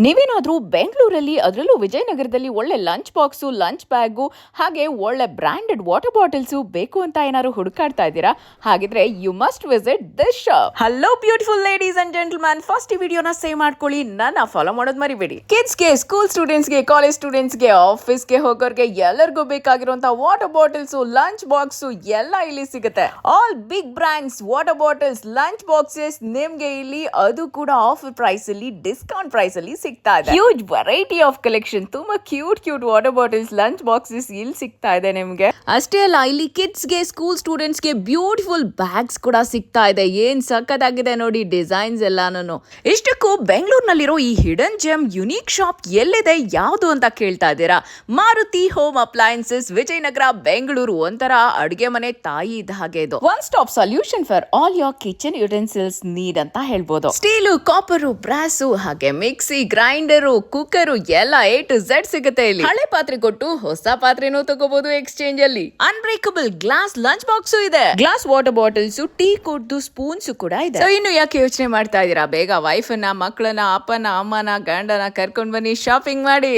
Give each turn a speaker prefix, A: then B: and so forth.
A: ನೀವೇನಾದ್ರೂ ಬೆಂಗಳೂರಲ್ಲಿ ಅದರಲ್ಲೂ ವಿಜಯನಗರದಲ್ಲಿ ಒಳ್ಳೆ ಲಂಚ್ ಬಾಕ್ಸು ಲಂಚ್ ಬ್ಯಾಗು ಹಾಗೆ ಒಳ್ಳೆ ಬ್ರಾಂಡೆಡ್ ವಾಟರ್ ಬಾಟಲ್ಸು ಬೇಕು ಅಂತ ಏನಾದ್ರು ಹುಡುಕಾಡ್ತಾ ಇದ್ದೀರಾ? ಹಾಗಿದ್ರೆ you must visit this shop. Hello beautiful ladies and gentleman, first ಈ ವಿಡಿಯೋನ ಸೇವ್ ಮಾಡ್ಕೊಳ್ಳಿ, ನನ್ನ ಫಾಲೋ ಮಾಡೋದು ಮರಿಬೇಡಿ. ಕಿಡ್ಸ್ಗೆ, ಸ್ಕೂಲ್ ಸ್ಟೂಡೆಂಟ್ಸ್ಗೆ, ಕಾಲೇಜ್ ಸ್ಟೂಡೆಂಟ್ಸ್ಗೆ, ಆಫೀಸ್ಗೆ ಹೋಗೋರ್ಗೆ ಎಲ್ಲರಿಗೂ ಬೇಕಾಗಿರುವಂತಹ ವಾಟರ್ ಬಾಟಲ್ಸು ಲಂಚ್ ಬಾಕ್ಸು ಎಲ್ಲ ಇಲ್ಲಿ ಸಿಗುತ್ತೆ. All big brands water bottles lunch boxes ನಿಮ್ಗೆ ಇಲ್ಲಿ ಅದು ಕೂಡ ಆಫರ್ ಪ್ರೈಸ್ ಅಲ್ಲಿ ಡಿಸ್ಕೌಂಟ್ ಪ್ರೈಸ್ ಅಲ್ಲಿ ಸಿಗ್ತಾ ಇದೆ. ಹ್ಯೂಜ್ ವೆರೈಟಿ ಆಫ್ ಕಲೆಕ್ಷನ್, ತುಂಬಾ cute water bottles lunch boxes ಇಲ್ಲಿ ಸಿಗ್ತಾ ಇದೆ ನಿಮ್ಗೆ. ಅಷ್ಟೇ ಅಲ್ಲ, ಇಲ್ಲಿ ಕಿಡ್ಸ್ ಗೆ ಸ್ಕೂಲ್ ಸ್ಟೂಡೆಂಟ್ಸ್ ಗೆ ಬ್ಯೂಟಿಫುಲ್ ಬ್ಯಾಗ್ಸ್ ಕೂಡ ಸಿಗ್ತಾ ಇದೆ. ಏನ್ ಸಖತ್ತಾಗಿದೆ ನೋಡಿ ಡಿಸೈನ್ಸ್ ಎಲ್ಲಾನು. ಇಷ್ಟಕ್ಕೂ ಬೆಂಗಳೂರಿನಲ್ಲಿರೋ ಈ ಹಿಡನ್ ಜೆಮ್ ಯುನೀಕ್ ಶಾಪ್ ಎಲ್ಲಿದೆ, ಯಾವುದು ಅಂತ ಕೇಳ್ತಾ ಇದ್ದೀರಾ? Maruti home appliances, Vijayanagara, Bengaluru. ಒಂಥರ ಅಡುಗೆ ಮನೆ ತಾಯಿ ಇದ್ದ ಹಾಗೆ ಇದು. One stop solution for all your kitchen utensils need ಅಂತ ಹೇಳ್ಬೋದು. ಸ್ಟೀಲು, ಕಾಪರು, ಬ್ರಾಸು ಹಾಗೆ ಮಿಕ್ಸಿ, ಗ್ರೈಂಡರು, ಕುಕ್ಕರು ಎಲ್ಲ A to Z ಸಿಗುತ್ತೆ ಇಲ್ಲಿ. ಹಳೆ ಪಾತ್ರೆ ಕೊಟ್ಟು ಹೊಸ ಪಾತ್ರೆನೂ ತಗೋಬಹುದು ಎಕ್ಸ್ಚೇಂಜ್ ಅಲ್ಲಿ. ಅನ್ಬ್ರೇಕಬಲ್ ಗ್ಲಾಸ್ ಲಂಚ್ ಬಾಕ್ಸ್ ಇದೆ. ಗ್ಲಾಸ್ ವಾಟರ್ ಬಾಟಲ್ಸ್, ಟೀ ಕುಡ್ದು ಸ್ಪೂನ್ಸ್ ಕೂಡ ಇದೆ. ಸೊ ಇನ್ನು ಯಾಕೆ ಯೋಚನೆ ಮಾಡ್ತಾ ಇದ್ದೀರಾ? ಬೇಗ ವೈಫ್ ಅನ್ನ, ಮಕ್ಕಳನ್ನ, ಅಪ್ಪನ, ಅಮ್ಮನ, ಗಂಡನ ಕರ್ಕೊಂಡ್ ಬನ್ನಿ, ಶಾಪಿಂಗ್ ಮಾಡಿ.